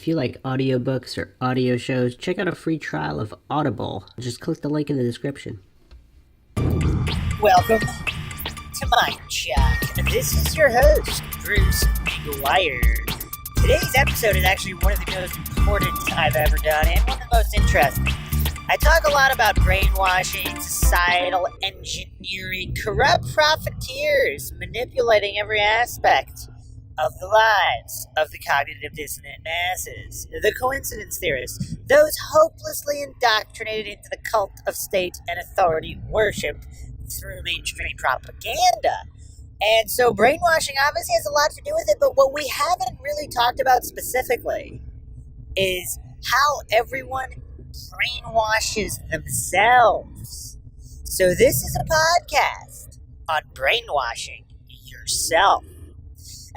If you like audiobooks or audio shows, check out a free trial of Audible. Just click the link in the description. Welcome to Mindshock. This is your host, Bruce McGuire. Today's episode is actually one of the most important I've ever done and one of the most interesting. I talk a lot about brainwashing, societal engineering, corrupt profiteers manipulating every aspect of the lives of the cognitive dissonant masses, the coincidence theorists, those hopelessly indoctrinated into the cult of state and authority worship through mainstream propaganda. And so brainwashing obviously has a lot to do with it, but what we haven't really talked about specifically is how everyone brainwashes themselves. So this is a podcast on brainwashing yourself.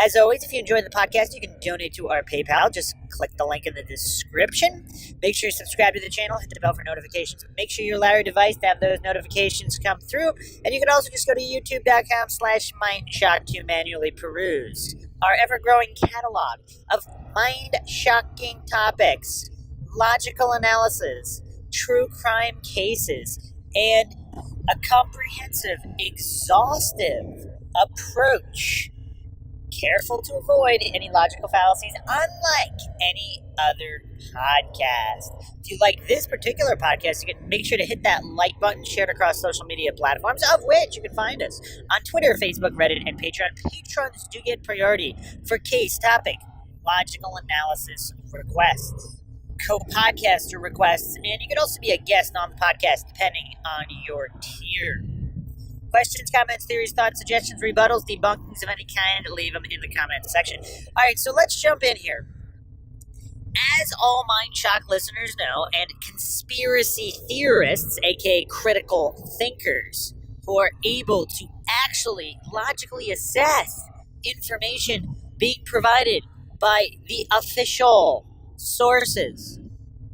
As always, if you enjoyed the podcast, you can donate to our PayPal. Just click the link in the description. Make sure you subscribe to the channel. Hit the bell for notifications. Make sure you allow your device to have those notifications come through. And you can also just go to youtube.com/Mindshock to manually peruse our ever-growing catalog of mind-shocking topics, logical analysis, true crime cases, and a comprehensive, exhaustive approach. Careful to avoid any logical fallacies, unlike any other podcast. If you like this particular podcast, you can make sure to hit that like button, share it across social media platforms, of which you can find us on Twitter, Facebook, Reddit, and Patreon. Patrons do get priority for case, topic, logical analysis requests, co-podcaster requests, and you can also be a guest on the podcast depending on your tier. Questions, comments, theories, thoughts, suggestions, rebuttals, debunkings of any kind, leave them in the comments section. All right, so let's jump in here. As all Mindshock listeners know, and conspiracy theorists, aka critical thinkers, who are able to actually logically assess information being provided by the official sources,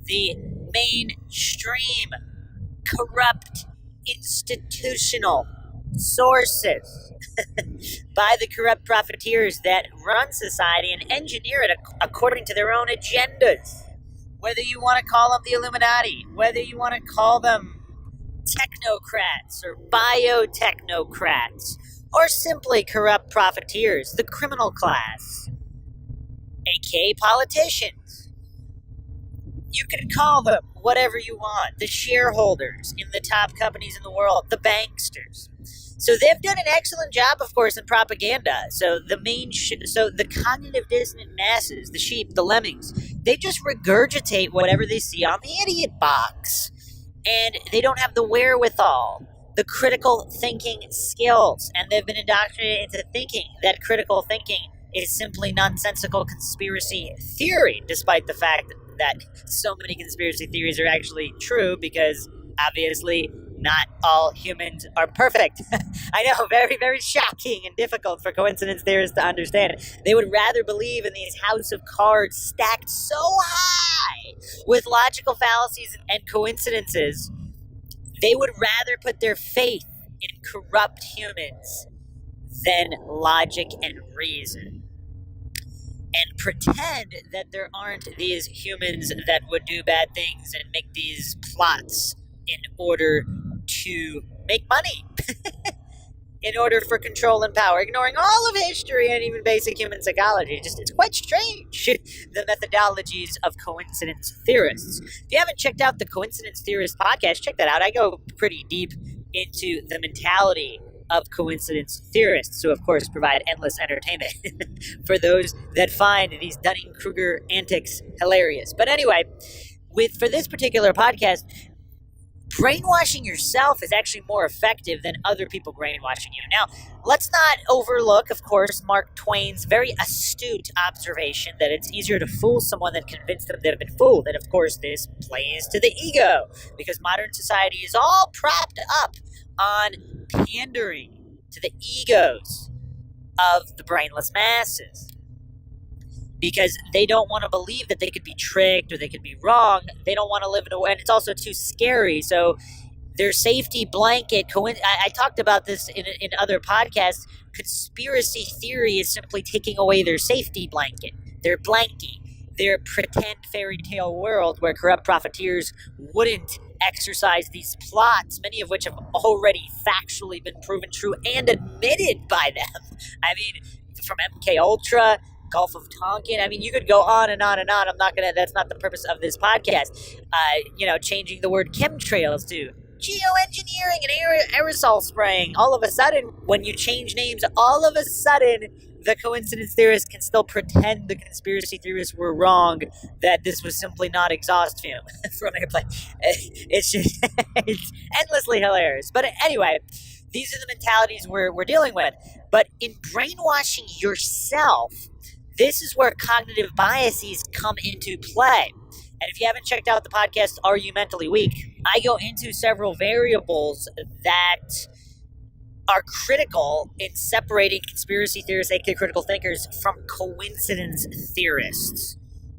the mainstream, corrupt, institutional sources by the corrupt profiteers that run society and engineer it according to their own agendas. Whether you want to call them the Illuminati, whether you want to call them technocrats or biotechnocrats, or simply corrupt profiteers, the criminal class, aka politicians. You can call them whatever you want. The shareholders in the top companies in the world, the banksters. So they've done an excellent job, of course, in propaganda. So the cognitive dissonant masses, the sheep, the lemmings, they just regurgitate whatever they see on the idiot box. And they don't have the wherewithal, the critical thinking skills. And they've been indoctrinated into thinking that critical thinking is simply nonsensical conspiracy theory, despite the fact that so many conspiracy theories are actually true, because obviously not all humans are perfect. I know, very, very shocking and difficult for coincidence theorists to understand. They would rather believe in these house of cards stacked so high with logical fallacies and coincidences. They would rather put their faith in corrupt humans than logic and reason, and pretend that there aren't these humans that would do bad things and make these plots in order to make money, in order for control and power, ignoring all of history and even basic human psychology. It's quite strange, the methodologies of coincidence theorists. If you haven't checked out the Coincidence Theorist podcast, check that out. I go pretty deep into the mentality of coincidence theorists, who of course provide endless entertainment for those that find these Dunning-Kruger antics hilarious. But anyway, for this particular podcast, brainwashing yourself is actually more effective than other people brainwashing you. Now, let's not overlook, of course, Mark Twain's very astute observation that it's easier to fool someone than convince them they've been fooled. And of course, this plays to the ego, because modern society is all propped up on pandering to the egos of the brainless masses, because they don't want to believe that they could be tricked or they could be wrong. They don't want to live in a way, and it's also too scary. So their safety blanket, I talked about this in other podcasts, conspiracy theory is simply taking away their safety blanket, their blankie. their pretend fairy tale world where corrupt profiteers wouldn't exercise these plots, many of which have already factually been proven true and admitted by them. I mean, from mkultra, Gulf of Tonkin. I mean, you could go on and on and on. That's not the purpose of this podcast. Changing the word chemtrails to geoengineering and aerosol spraying. All of a sudden, when you change names, all of a sudden, the coincidence theorists can still pretend the conspiracy theorists were wrong, that this was simply not exhaust fume from an airplane. It's just, it's endlessly hilarious. But anyway, these are the mentalities we're dealing with. But in brainwashing yourself, this is where cognitive biases come into play. And if you haven't checked out the podcast, Are You Mentally Weak? I go into several variables that are critical in separating conspiracy theorists, aka critical thinkers, from coincidence theorists.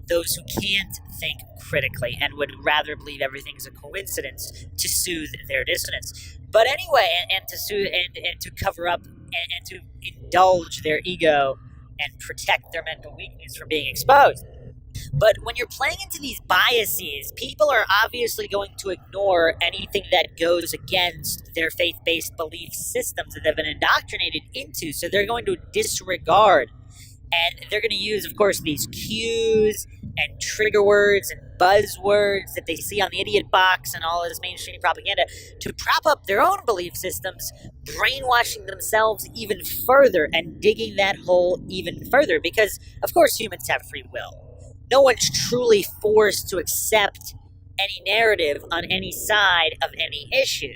Those who can't think critically and would rather believe everything's a coincidence to soothe their dissonance. But anyway, and to soothe and to cover up and to indulge their ego and protect their mental weakness from being exposed. But when you're playing into these biases, people are obviously going to ignore anything that goes against their faith-based belief systems that they've been indoctrinated into. So they're going to disregard. And they're going to use, of course, these cues and trigger words and buzzwords that they see on the idiot box and all of this mainstream propaganda to prop up their own belief systems, brainwashing themselves even further and digging that hole even further. Because, of course, humans have free will. No one's truly forced to accept any narrative on any side of any issue.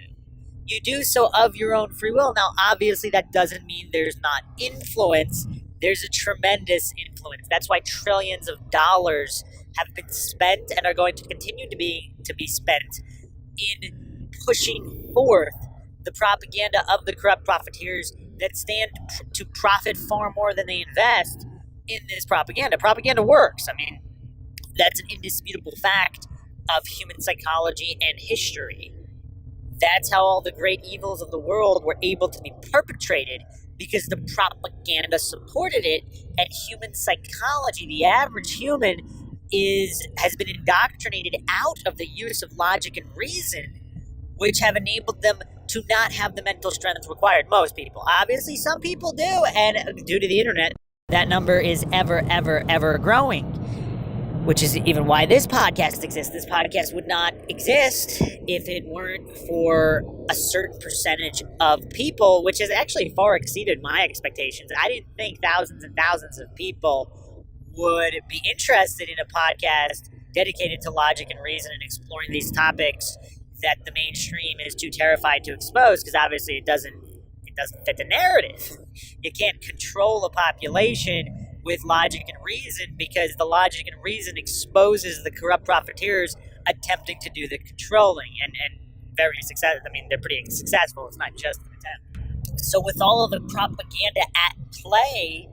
You do so of your own free will. Now, obviously, that doesn't mean there's not influence. There's a tremendous influence. That's why trillions of dollars have been spent and are going to continue to be spent in pushing forth the propaganda of the corrupt profiteers that stand to profit far more than they invest in this propaganda. Propaganda works. I mean, that's an indisputable fact of human psychology and history. That's how all the great evils of the world were able to be perpetrated, because the propaganda supported it, and human psychology, the average human, has been indoctrinated out of the use of logic and reason, which have enabled them to not have the mental strength required. Most people. Obviously, some people do, and due to the internet, that number is ever growing, which is even why this podcast exists. This podcast would not exist if it weren't for a certain percentage of people, which has actually far exceeded my expectations. I didn't think thousands and thousands of people would be interested in a podcast dedicated to logic and reason and exploring these topics that the mainstream is too terrified to expose, because obviously it doesn't fit the narrative. You can't control a population with logic and reason, because the logic and reason exposes the corrupt profiteers attempting to do the controlling, and very successful. I mean, they're pretty successful. It's not just an attempt. So with all of the propaganda at play,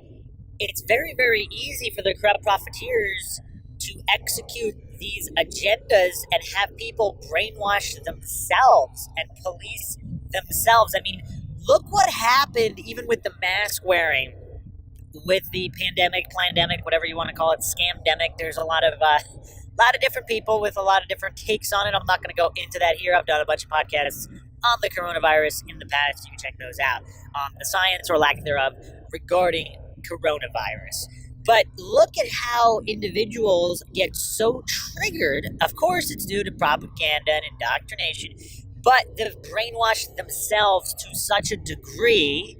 it's very easy for the corrupt profiteers to execute these agendas and have people brainwash themselves and police themselves. I mean, look what happened even with the mask wearing, with the pandemic, whatever you want to call it, scamdemic. There's a lot of different people with a lot of different takes on it. I'm not going to go into that here. I've done a bunch of podcasts on the coronavirus in the past. You can check those out on the science or lack thereof regarding coronavirus. But look at how individuals get so triggered. Of course, it's due to propaganda and indoctrination, but they've brainwashed themselves to such a degree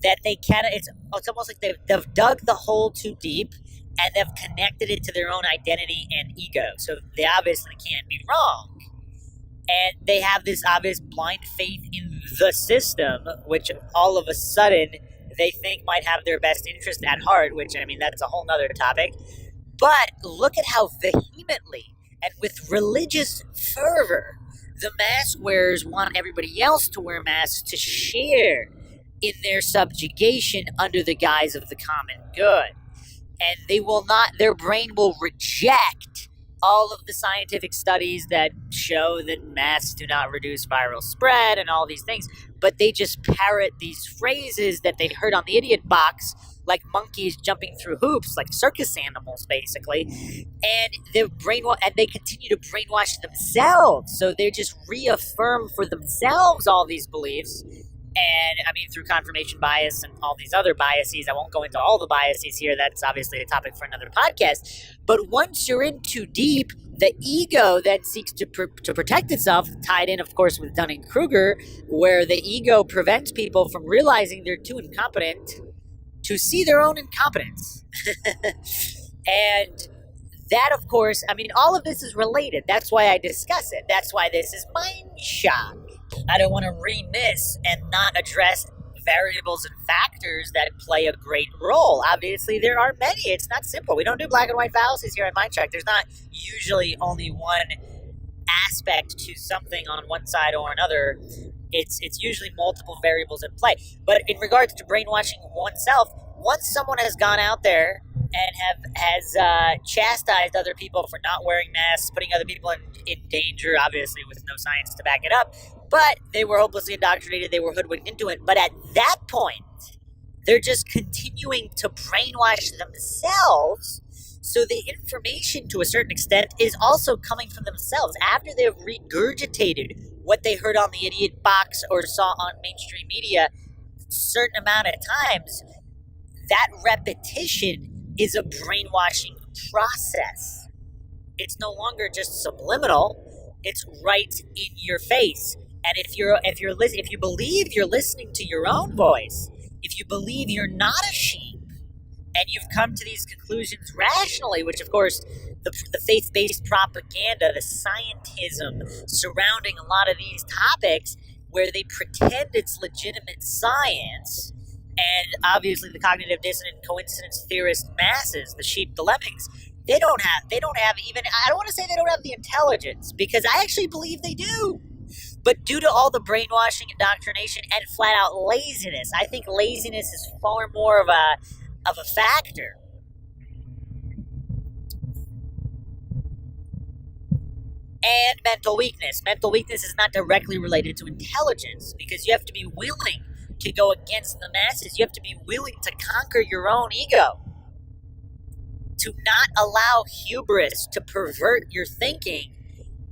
that they can't. It's almost like they've dug the hole too deep, and they've connected it to their own identity and ego. So they obviously can't be wrong. And they have this obvious blind faith in the system, which all of a sudden they think might have their best interest at heart, which, I mean, that's a whole nother topic. But look at how vehemently and with religious fervor the mask wearers want everybody else to wear masks to share in their subjugation under the guise of the common good. And they will not, their brain will reject all of the scientific studies that show that masks do not reduce viral spread and all these things, but they just parrot these phrases that they heard on the idiot box, like monkeys jumping through hoops, like circus animals, basically. And they continue to brainwash themselves. So they just reaffirm for themselves all these beliefs. And I mean, through confirmation bias and all these other biases, I won't go into all the biases here. That's obviously a topic for another podcast. But once you're in too deep, the ego then seeks to protect itself, tied in, of course, with Dunning-Kruger, where the ego prevents people from realizing they're too incompetent to see their own incompetence. And that, of course, I mean, all of this is related. That's why I discuss it. That's why this is Mindshock. I don't want to remiss and not address variables and factors that play a great role. Obviously, there are many. It's not simple. We don't do black and white fallacies here at Mindshock. There's not usually only one aspect to something on one side or another. It's usually multiple variables in play. But in regards to brainwashing oneself, once someone has gone out there and has chastised other people for not wearing masks, putting other people in danger, obviously with no science to back it up, but they were hopelessly indoctrinated, they were hoodwinked into it. But at that point, they're just continuing to brainwash themselves. So the information, to a certain extent, is also coming from themselves. After they've regurgitated what they heard on the idiot box or saw on mainstream media a certain amount of times, that repetition is a brainwashing process. It's no longer just subliminal, it's right in your face. And if you believe you're listening to your own voice, if you believe you're not a sheep, and you've come to these conclusions rationally, which of course the faith-based propaganda, the scientism surrounding a lot of these topics, where they pretend it's legitimate science, and obviously the cognitive dissonant coincidence theorist masses, the sheep, the lemmings, they don't have even, I don't want to say they don't have the intelligence, because I actually believe they do. But due to all the brainwashing, indoctrination, and flat out laziness, I think laziness is far more of a factor. And mental weakness. Mental weakness is not directly related to intelligence, because you have to be willing to go against the masses. You have to be willing to conquer your own ego, to not allow hubris to pervert your thinking.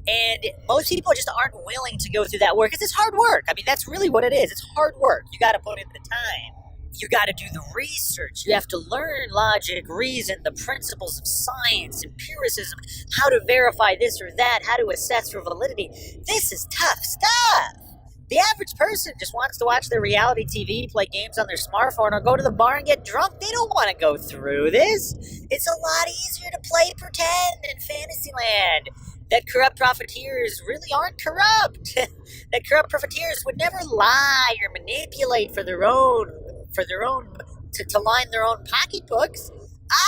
And most people just aren't willing to go through that work, because it's hard work. I mean, that's really what it is. It's hard work. You got to put in the time. You got to do the research. You have to learn logic, reason, the principles of science, empiricism, how to verify this or that, how to assess for validity. This is tough stuff. The average person just wants to watch their reality TV, play games on their smartphone, or go to the bar and get drunk. They don't want to go through this. It's a lot easier to play pretend in Fantasyland. That corrupt profiteers really aren't corrupt. That corrupt profiteers would never lie or manipulate for their own to line their own pocketbooks.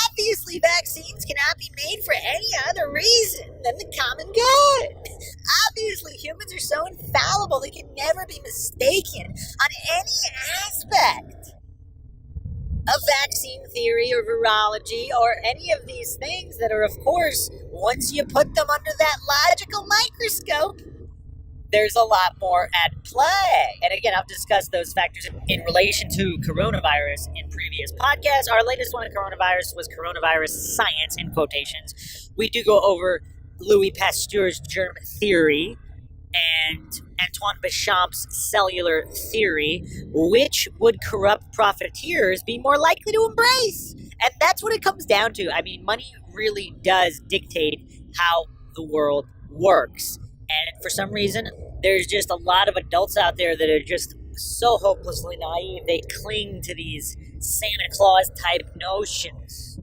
Obviously, vaccines cannot be made for any other reason than the common good. Obviously, humans are so infallible they can never be mistaken on any aspect of vaccine theory or virology or any of these things that are, of course, once you put them under that logical microscope, there's a lot more at play. And again, I've discussed those factors in relation to coronavirus in previous podcasts. Our latest one on coronavirus was coronavirus science, in quotations. We do go over Louis Pasteur's germ theory and Antoine Béchamp's cellular theory, which would corrupt profiteers be more likely to embrace. And that's what it comes down to. I mean, money really does dictate how the world works. And for some reason, there's just a lot of adults out there that are just so hopelessly naive. They cling to these Santa Claus type notions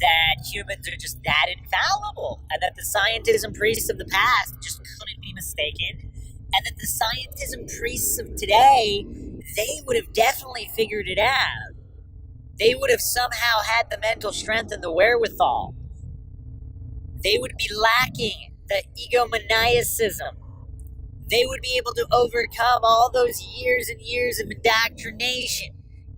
that humans are just that infallible, and that the scientism priests of the past just couldn't be mistaken, and that the scientism priests of today, they would have definitely figured it out. They would have somehow had the mental strength and the wherewithal. They would be lacking the egomaniacism. They would be able to overcome all those years and years of indoctrination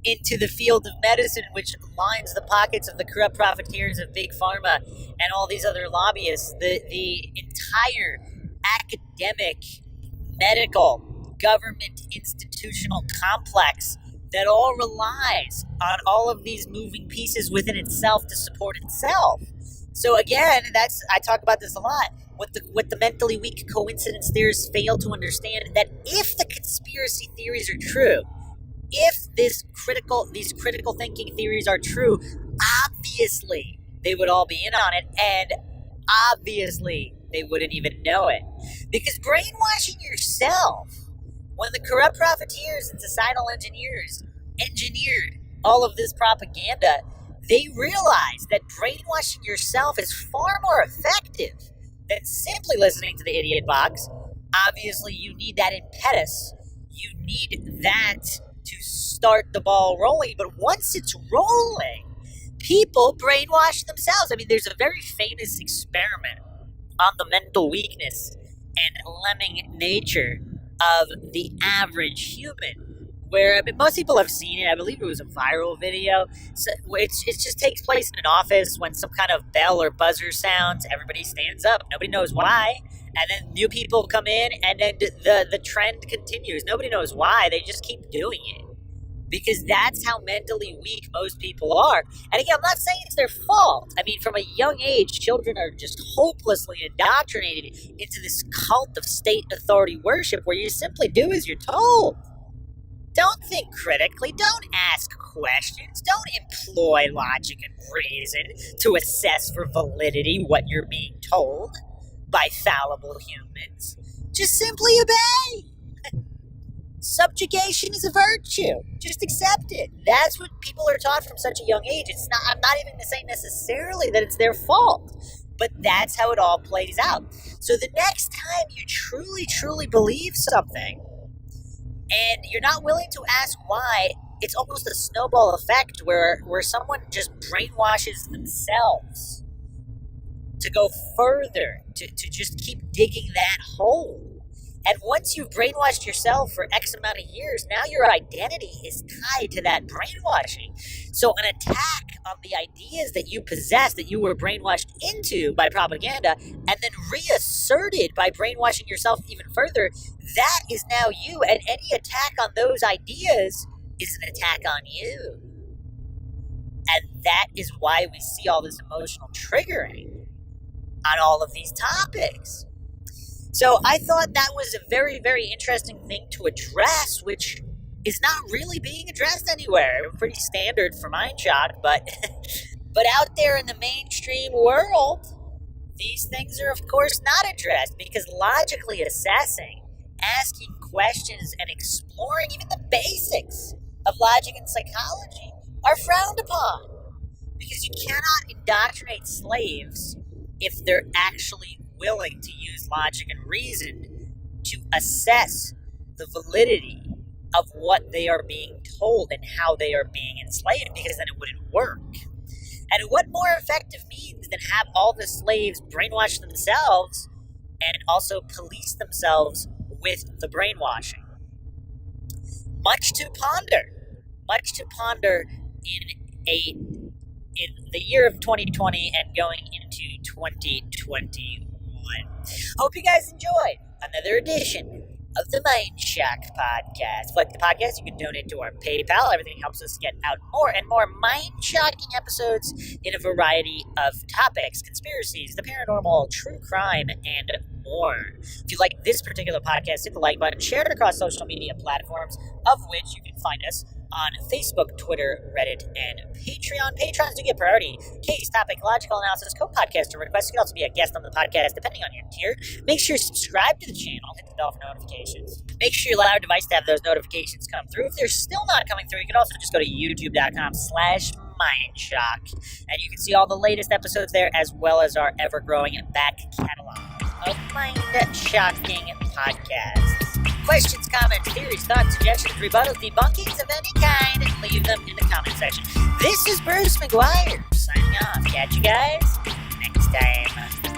into the field of medicine, which lines the pockets of the corrupt profiteers of Big Pharma and all these other lobbyists. The entire academic, medical, government, institutional complex that all relies on all of these moving pieces within itself to support itself. So again, I talk about this a lot. What the mentally weak coincidence theorists fail to understand, that if the conspiracy theories are true, if these critical thinking theories are true, obviously they would all be in on it, and obviously they wouldn't even know it. Because brainwashing yourself, when the corrupt profiteers and societal engineers engineered all of this propaganda, they realized that brainwashing yourself is far more effective than simply listening to the idiot box. Obviously, you need that impetus. You need that to start the ball rolling. But once it's rolling, people brainwash themselves. I mean, there's a very famous experiment on the mental weakness and lemming nature of the average human, where most people have seen it. I believe it was a viral video. So it just takes place in an office when some kind of bell or buzzer sounds. Everybody stands up. Nobody knows why. And then new people come in, and then the trend continues. Nobody knows why. They just keep doing it. Because that's how mentally weak most people are. And again, I'm not saying it's their fault. I mean, from a young age, children are just hopelessly indoctrinated into this cult of state authority worship where you simply do as you're told. Don't think critically. Don't ask questions. Don't employ logic and reason to assess for validity what you're being told by fallible humans. Just simply obey. Subjugation is a virtue. Just accept it. That's what people are taught from such a young age. I'm not even saying necessarily that it's their fault, but that's how it all plays out. So the next time you truly believe something and you're not willing to ask why, it's almost a snowball effect where someone just brainwashes themselves to go further, to just keep digging that hole. And once you've brainwashed yourself for X amount of years, now your identity is tied to that brainwashing. So an attack on the ideas that you possess, that you were brainwashed into by propaganda, and then reasserted by brainwashing yourself even further, that is now you. And any attack on those ideas is an attack on you. And that is why we see all this emotional triggering on all of these topics. So I thought that was a very, very interesting thing to address, which is not really being addressed anywhere. Pretty standard for Mindshock, but out there in the mainstream world, these things are of course not addressed, because logically assessing, asking questions, and exploring even the basics of logic and psychology are frowned upon. Because you cannot indoctrinate slaves if they're actually willing to use logic and reason to assess the validity of what they are being told and how they are being enslaved, because then it wouldn't work. And what more effective means than have all the slaves brainwash themselves and also police themselves with the brainwashing? Much to ponder in the year of 2020 and going into 2021. Hope you guys enjoyed another edition of the Mindshock podcast. Like the podcast, you can donate to our PayPal. Everything helps us get out more and more mind-shocking episodes in a variety of topics: conspiracies, the paranormal, true crime, and more. If you like this particular podcast, hit the like button, share it across social media platforms, of which you can find us on Facebook, Twitter, Reddit, and Patreon. Patrons do get priority. Case, topic, logical analysis, co-podcaster requests. You can also be a guest on the podcast, depending on your tier. Make ssure you subscribe to the channel. Hit the bell for notifications. Make sure you allow your device to have those notifications come through. If they're still not coming through, you can also just go to youtube.com/Mindshock, and you can see all the latest episodes there, as well as our ever-growing back catalog of mind-shocking podcasts. Questions, comments, theories, thoughts, suggestions, rebuttals, debunkings of any kind, leave them in the comment section. This is Bruce McGuire signing off. Catch you guys next time.